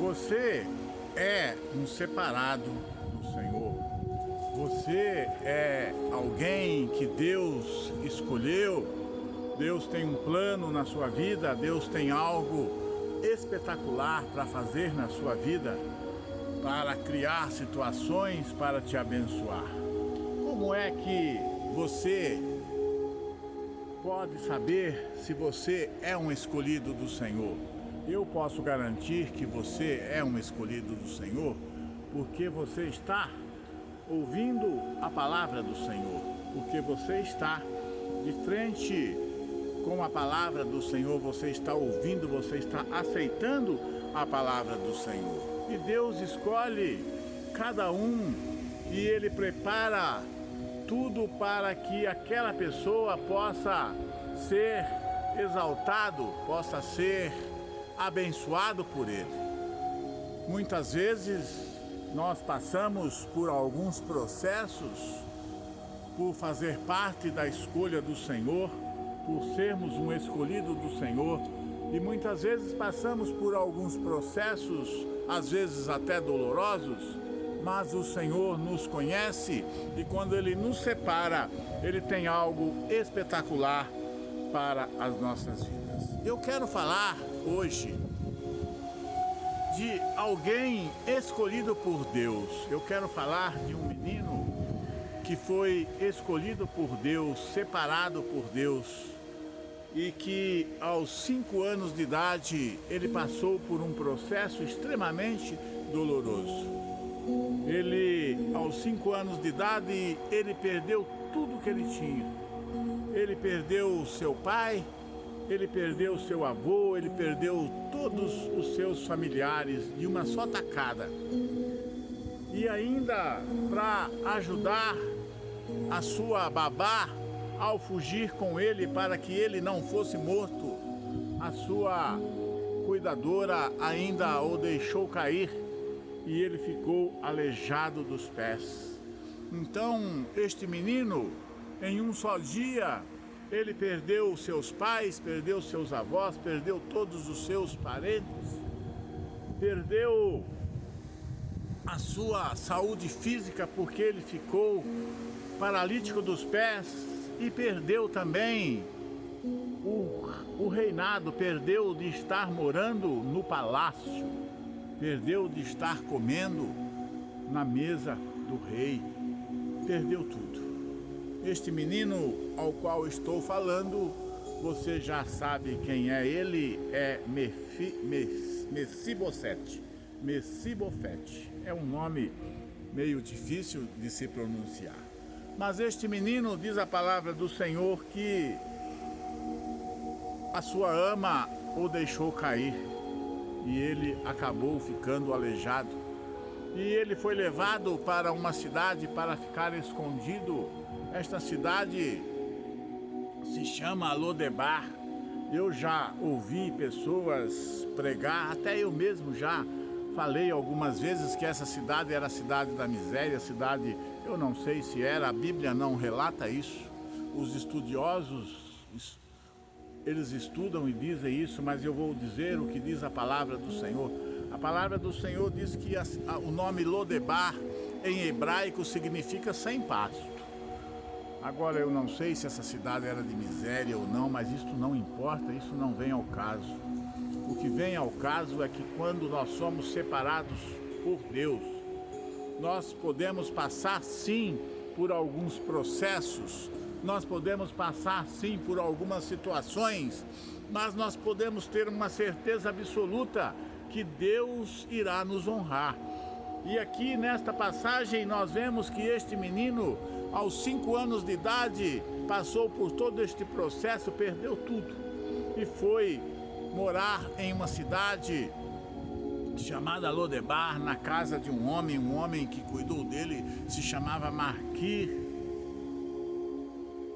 Você é um separado do Senhor. Você é alguém que Deus escolheu. Deus tem um plano na sua vida. Deus tem algo espetacular para fazer na sua vida, para criar situações para te abençoar. Como é que você pode saber se você é um escolhido do Senhor? Eu posso garantir que você é um escolhido do Senhor, porque você está ouvindo a palavra do Senhor, porque você está de frente com a palavra do Senhor, você está ouvindo, você está aceitando a palavra do Senhor. E Deus escolhe cada um e Ele prepara tudo para que aquela pessoa possa ser exaltado, possa ser abençoado por Ele. Muitas vezes nós passamos por alguns processos, por fazer parte da escolha do Senhor, por sermos um escolhido do Senhor, e muitas vezes passamos por alguns processos, às vezes até dolorosos, mas o Senhor nos conhece e quando Ele nos separa, Ele tem algo espetacular para as nossas vidas. Eu quero falar hoje de alguém escolhido por Deus. Eu quero falar de um menino que foi escolhido por Deus, separado por Deus, e que aos 5 anos de idade ele passou por um processo extremamente doloroso. Ele, aos 5 anos de idade, ele perdeu tudo que ele tinha. Ele perdeu seu pai, ele perdeu seu avô, ele perdeu todos os seus familiares de uma só tacada. E ainda para ajudar a sua babá ao fugir com ele para que ele não fosse morto, a sua cuidadora ainda o deixou cair e ele ficou aleijado dos pés. Então este menino, em um só dia, ele perdeu seus pais, perdeu seus avós, perdeu todos os seus parentes, perdeu a sua saúde física porque ele ficou paralítico dos pés e perdeu também o reinado, perdeu de estar morando no palácio, perdeu de estar comendo na mesa do rei, perdeu tudo. Este menino ao qual estou falando, você já sabe quem é. Ele é Mefibosete. Mefibosete é um nome meio difícil de se pronunciar. Mas este menino, diz a palavra do Senhor, que a sua ama o deixou cair e ele acabou ficando aleijado. E ele foi levado para uma cidade para ficar escondido. Esta cidade se chama Lodebar. Eu já ouvi pessoas pregar, até eu mesmo já falei algumas vezes que essa cidade era a cidade da miséria, cidade, eu não sei se era, a Bíblia não relata isso. Os estudiosos, eles estudam e dizem isso, mas eu vou dizer o que diz a palavra do Senhor. A palavra do Senhor diz que o nome Lodebar em hebraico significa sem pasto. Agora eu não sei se essa cidade era de miséria ou não, mas isso não importa, isso não vem ao caso. O que vem ao caso é que quando nós somos separados por Deus, nós podemos passar sim por alguns processos, nós podemos passar sim por algumas situações, mas nós podemos ter uma certeza absoluta que Deus irá nos honrar. E aqui nesta passagem nós vemos que este menino, aos 5 anos de idade, passou por todo este processo, perdeu tudo e foi morar em uma cidade chamada Lodebar, na casa de um homem que cuidou dele, se chamava Marquir.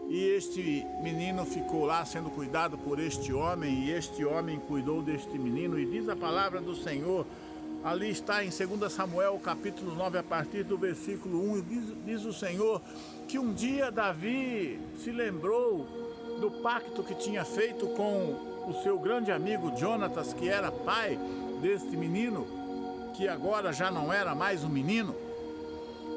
E este menino ficou lá sendo cuidado por este homem, e este homem cuidou deste menino, e diz a palavra do Senhor, ali está em 2 Samuel, capítulo 9, a partir do versículo 1, diz o Senhor que um dia Davi se lembrou do pacto que tinha feito com o seu grande amigo Jonatas, que era pai deste menino, que agora já não era mais um menino.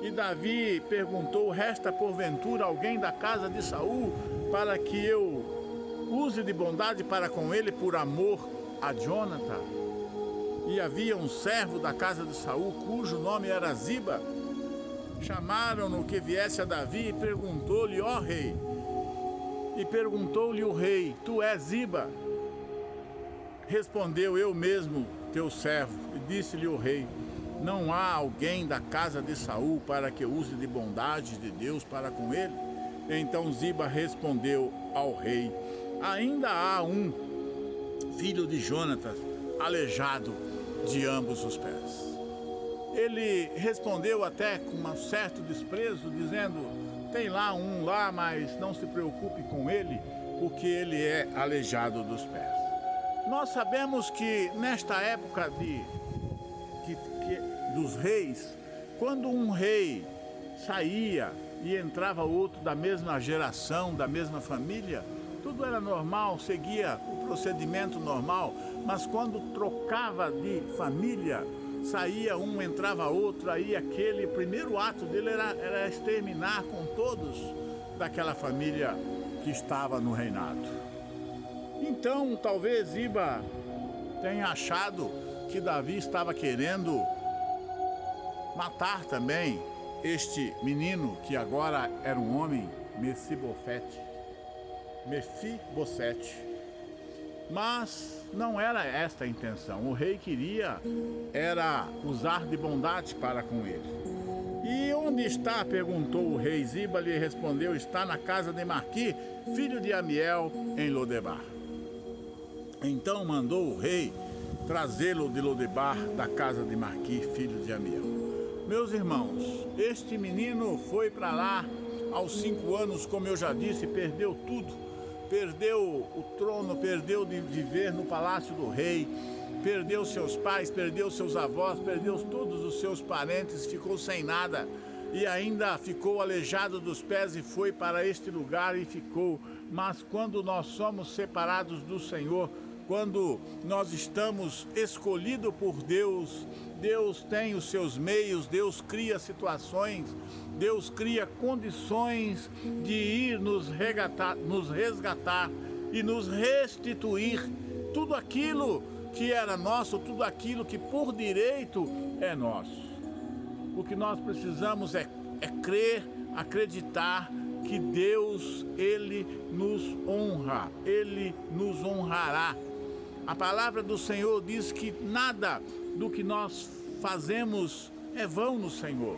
E Davi perguntou: resta porventura alguém da casa de Saul para que eu use de bondade para com ele por amor a Jonathan? E havia um servo da casa de Saul, cujo nome era Ziba. Chamaram-no que viesse a Davi e perguntou-lhe: ó rei. E perguntou-lhe o rei: tu és Ziba? Respondeu: eu mesmo, teu servo. E disse-lhe o rei: não há alguém da casa de Saul para que use de bondade de Deus para com ele? Então Ziba respondeu ao rei: ainda há um filho de Jonatas, aleijado de ambos os pés. Ele respondeu até com um certo desprezo, dizendo: tem lá um lá, mas não se preocupe com ele, porque ele é aleijado dos pés. Nós sabemos que nesta época dos reis, quando um rei saía e entrava outro da mesma geração, da mesma família, tudo era normal, seguia o procedimento normal. Mas quando trocava de família, saía um, entrava outro, aí aquele primeiro ato dele era exterminar com todos daquela família que estava no reinado. Então, talvez Ziba tenha achado que Davi estava querendo matar também este menino, que agora era um homem, Mefibosete. Mas não era esta a intenção. O rei queria era usar de bondade para com ele. E onde está? Perguntou o rei. Ziba lhe respondeu: está na casa de Marqui, filho de Amiel, em Lodebar. Então mandou o rei trazê-lo de Lodebar, da casa de Marqui, filho de Amiel. Meus irmãos, este menino foi para lá aos 5 anos, como eu já disse, perdeu tudo. Perdeu o trono, perdeu de viver no palácio do rei, perdeu seus pais, perdeu seus avós, perdeu todos os seus parentes, ficou sem nada e ainda ficou aleijado dos pés e foi para este lugar e ficou. Mas quando nós somos separados do Senhor, quando nós estamos escolhidos por Deus, Deus tem os seus meios, Deus cria situações, Deus cria condições de ir nos resgatar e nos restituir tudo aquilo que era nosso, tudo aquilo que por direito é nosso. O que nós precisamos é crer, acreditar que Deus, Ele nos honra, Ele nos honrará. A palavra do Senhor diz que nada do que nós fazemos é vão no Senhor.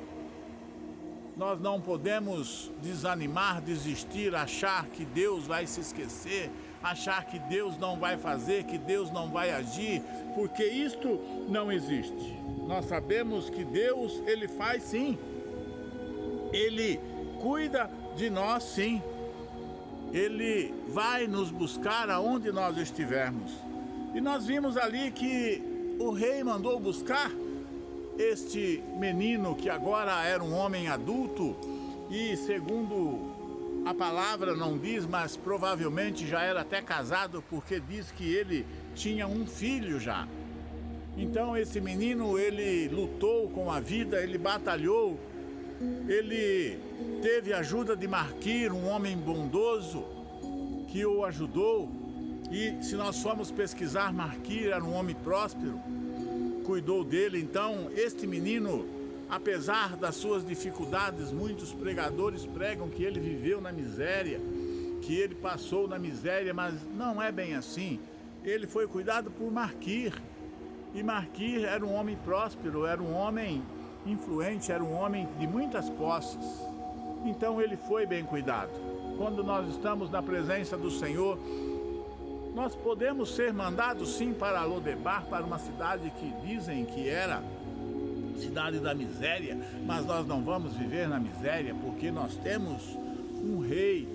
Nós não podemos desanimar, desistir, achar que Deus vai se esquecer, achar que Deus não vai fazer, que Deus não vai agir, porque isto não existe. Nós sabemos que Deus, Ele faz sim. Ele cuida de nós sim. Ele vai nos buscar aonde nós estivermos. E nós vimos ali que o rei mandou buscar este menino, que agora era um homem adulto, e segundo a palavra não diz, mas provavelmente já era até casado, porque diz que ele tinha um filho já. Então esse menino, ele lutou com a vida, ele batalhou, ele teve ajuda de Marqui, um homem bondoso que o ajudou. E se nós formos pesquisar, Marqui era um homem próspero, cuidou dele. Então este menino, apesar das suas dificuldades, muitos pregadores pregam que ele viveu na miséria, que ele passou na miséria, mas não é bem assim. Ele foi cuidado por Marqui, e Marqui era um homem próspero, era um homem influente, era um homem de muitas posses. Então ele foi bem cuidado. Quando nós estamos na presença do Senhor, nós podemos ser mandados sim para Lodebar, para uma cidade que dizem que era cidade da miséria, mas nós não vamos viver na miséria, porque nós temos um rei,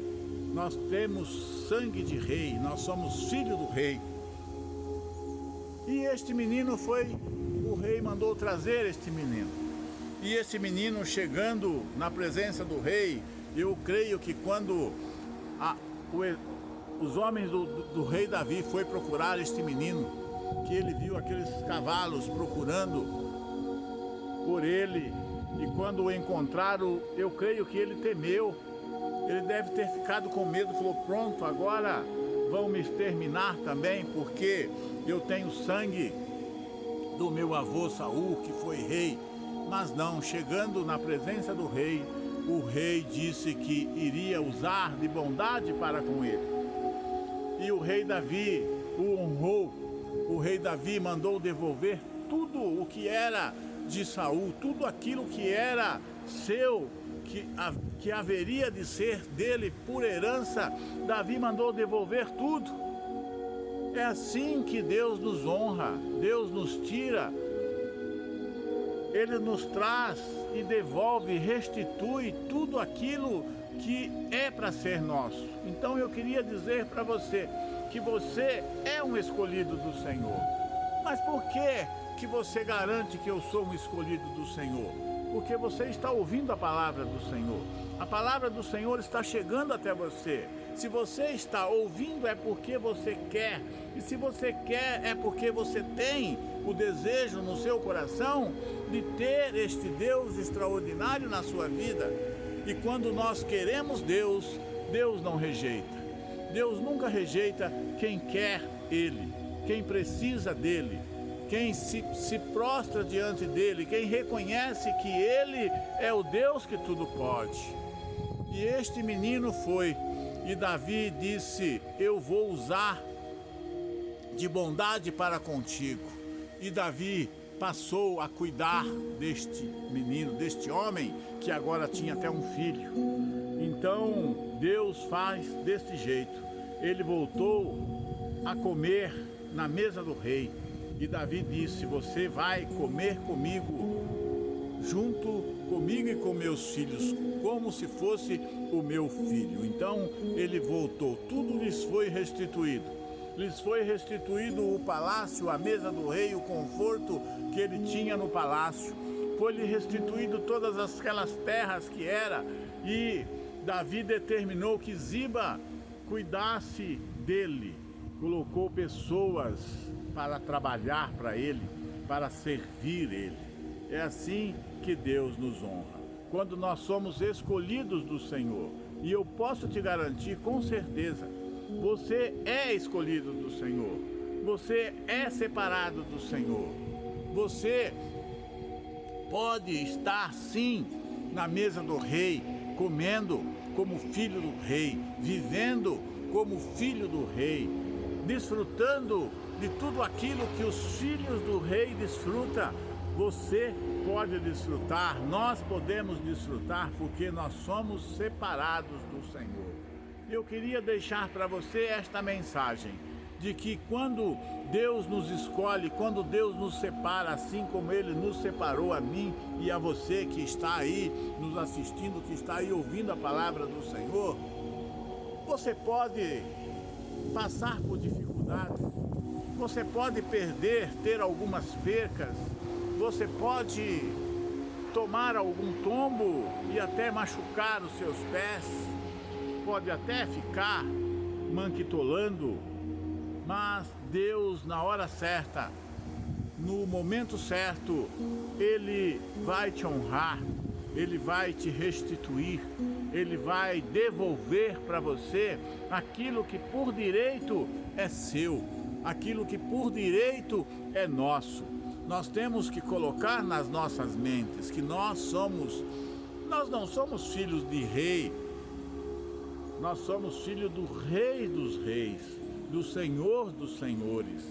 nós temos sangue de rei, nós somos filho do rei. E este menino o rei mandou trazer este menino. E esse menino, chegando na presença do rei, eu creio que quando os homens do rei Davi foi procurar este menino, que ele viu aqueles cavalos procurando por ele. E quando o encontraram, eu creio que ele temeu. Ele deve ter ficado com medo, falou, pronto, agora vão me exterminar também, porque eu tenho sangue do meu avô Saul, que foi rei. Mas não, chegando na presença do rei, o rei disse que iria usar de bondade para com ele. E o rei Davi o honrou. O rei Davi mandou devolver tudo o que era de Saul, tudo aquilo que era seu, que haveria de ser dele por herança. Davi mandou devolver tudo. É assim que Deus nos honra, Deus nos tira, Ele nos traz e devolve, restitui tudo aquilo que é para ser nosso. Então eu queria dizer para você que você é um escolhido do Senhor. Mas por que você garante que eu sou um escolhido do Senhor? Porque você está ouvindo a palavra do Senhor. A palavra do Senhor está chegando até você. Se você está ouvindo é porque você quer. E se você quer é porque você tem o desejo no seu coração de ter este Deus extraordinário na sua vida. E quando nós queremos Deus, Deus não rejeita. Deus nunca rejeita quem quer Ele, quem precisa dEle, quem se prostra diante dEle, quem reconhece que Ele é o Deus que tudo pode. E este menino foi, e Davi disse, eu vou usar de bondade para contigo. E Davi passou a cuidar deste menino, deste homem, que agora tinha até um filho. Então, Deus faz desse jeito. Ele voltou a comer na mesa do rei. E Davi disse, você vai comer comigo, junto comigo e com meus filhos, como se fosse o meu filho. Então, ele voltou, tudo lhes foi restituído. Lhes foi restituído o palácio, a mesa do rei, o conforto que ele tinha no palácio. Foi-lhe restituído todas aquelas terras que era. E Davi determinou que Ziba cuidasse dele. Colocou pessoas para trabalhar para ele, para servir ele. É assim que Deus nos honra. Quando nós somos escolhidos do Senhor. E eu posso te garantir com certeza, você é escolhido do Senhor. Você é separado do Senhor. Você pode estar sim na mesa do rei, comendo como filho do rei, vivendo como filho do rei, desfrutando de tudo aquilo que os filhos do rei desfrutam. Você pode desfrutar, nós podemos desfrutar, porque nós somos separados do Senhor. Eu queria deixar para você esta mensagem, de que quando Deus nos escolhe, quando Deus nos separa, assim como Ele nos separou a mim e a você que está aí nos assistindo, que está aí ouvindo a palavra do Senhor, você pode passar por dificuldades, você pode perder, ter algumas percas, você pode tomar algum tombo e até machucar os seus pés, pode até ficar manquitolando, mas Deus, na hora certa, no momento certo, Ele vai te honrar, Ele vai te restituir, Ele vai devolver para você aquilo que por direito é seu, aquilo que por direito é nosso. Nós temos que colocar nas nossas mentes que nós não somos filhos de rei, nós somos filhos do Rei dos Reis, do Senhor dos Senhores.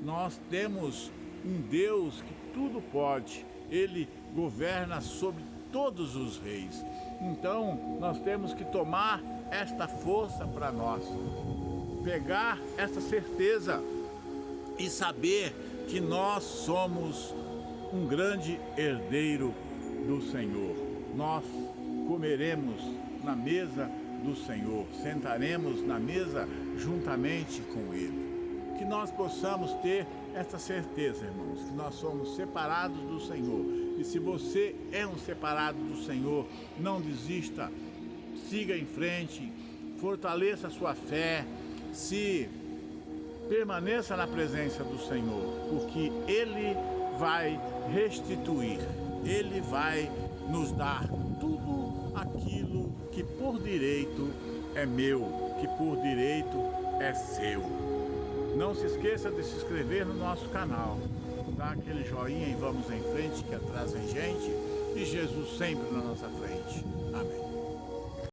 Nós temos um Deus que tudo pode, Ele governa sobre todos os reis. Então, nós temos que tomar esta força para nós, pegar essa certeza e saber que nós somos um grande herdeiro do Senhor. Nós comeremos na mesa do Senhor, sentaremos na mesa juntamente com Ele. Que nós possamos ter essa certeza, irmãos, que nós somos separados do Senhor. E se você é um separado do Senhor, não desista, siga em frente, fortaleça a sua fé, permaneça na presença do Senhor, porque Ele vai restituir, Ele vai nos dar tudo aquilo que por direito é meu, que por direito é seu. Não se esqueça de se inscrever no nosso canal, dá aquele joinha e vamos em frente, que atrás vem gente, e Jesus sempre na nossa frente. Amém.